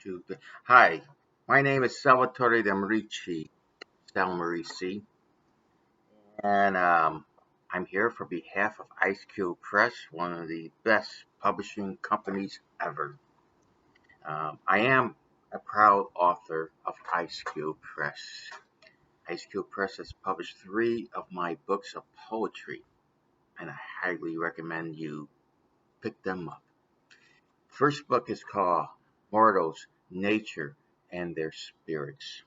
Two, three. Hi, my name is Salvatore de Marici, Sal Marici, and I'm here for behalf of Ice Cube Press, one of the best publishing companies ever. I am a proud author of Ice Cube Press. Ice Cube Press has published three of my books of poetry, and I highly recommend you pick them up. First book is called Mortals, Nature, and Their Spirits.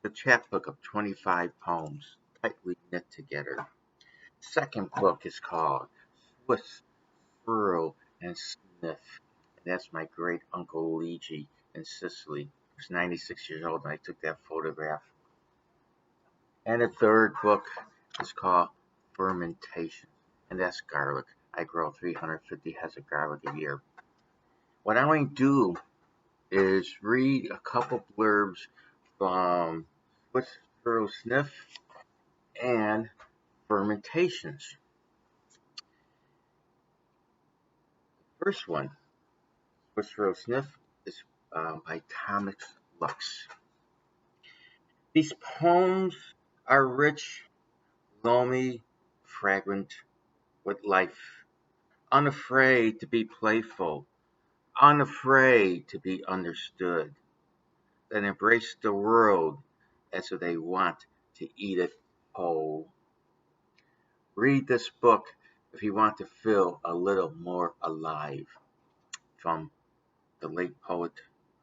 The chapbook of 25 poems tightly knit together. Second book is called Swiss, Furrow, and Sniff. And that's my great uncle Luigi in Sicily. He was 96 years old and I took that photograph. And the third book is called Fermentation. And that's garlic. I grow 350 heads of garlic a year. What I want to do is read a couple blurbs from Swiss, Furrow, Sniff and Fermentations. First one, Swiss Sniff, is by Thomas Lux. These poems are rich, loamy, fragrant with life, unafraid to be playful, unafraid to be understood, that embrace the world as if they want to eat it whole. Read this book if you want to feel a little more alive. From the late poet,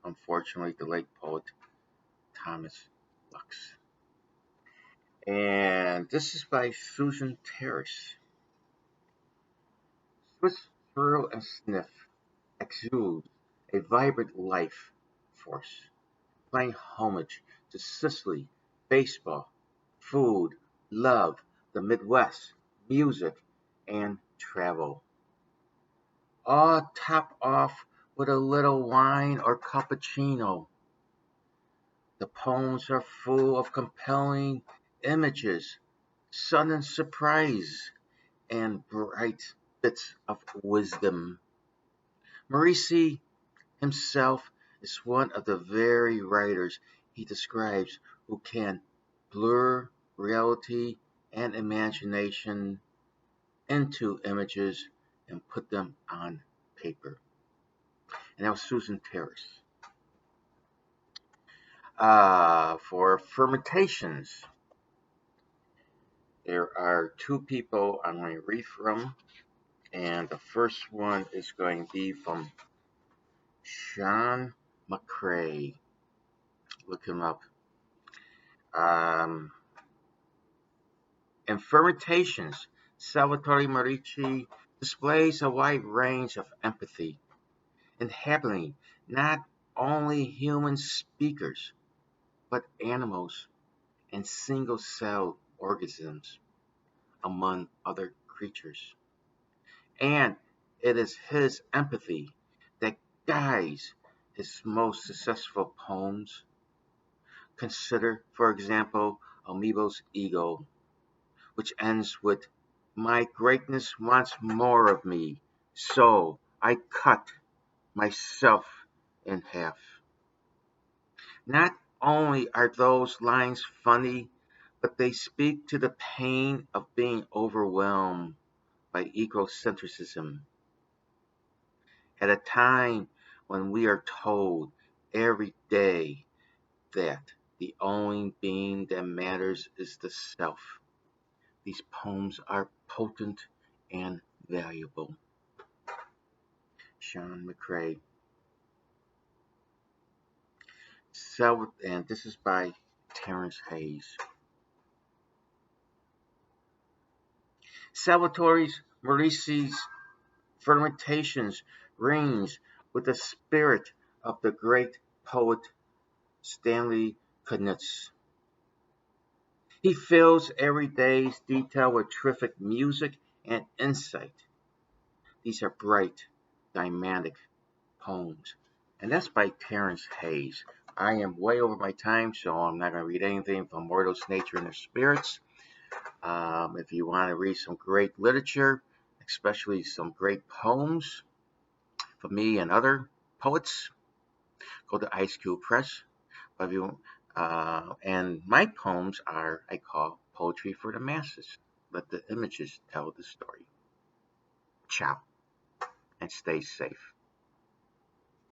unfortunately, the late poet Thomas Lux. And this is by Susan Terrace. Swiss Furrow and Sniff exude a vibrant life force, paying homage to Sicily, baseball, food, love, the Midwest, music, and travel. All topped off with a little wine or cappuccino. The poems are full of compelling images, sudden surprise, and bright bits of wisdom. Marici himself is one of the very writers he describes who can blur reality and imagination into images and put them on paper. And that was Susan Terrace. For fermentations, there are two people I'm going to read from, and the first one is going to be from Sean McCrae. Look him up. Um, in fermentations, Salvatore Marici displays a wide range of empathy, inhabiting not only human speakers, but animals and single-celled organisms, among other creatures. And it is his empathy that guides his most successful poems. Consider, for example, Amoebo's Ego, which ends with, "My greatness wants more of me, so I cut myself in half." Not only are those lines funny, but they speak to the pain of being overwhelmed by egocentrism at a time when we are told every day that the only being that matters is the self. These poems are potent and valuable. Sean McCrae. And this is by Terrence Hayes. Salvatore Marici's Fermentations rings with the spirit of the great poet Stanley Kunitz. He fills every day's detail with terrific music and insight. These are bright, dynamic poems. And that's by Terrence Hayes. I am way over my time, so I'm not going to read anything from Mortals, Nature, and Their Spirits. If you want to read some great literature, especially some great poems from me and other poets, Go to Ice Cube Press. If you, and my poems I call poetry for the masses. Let the images tell the story. Ciao, and stay safe.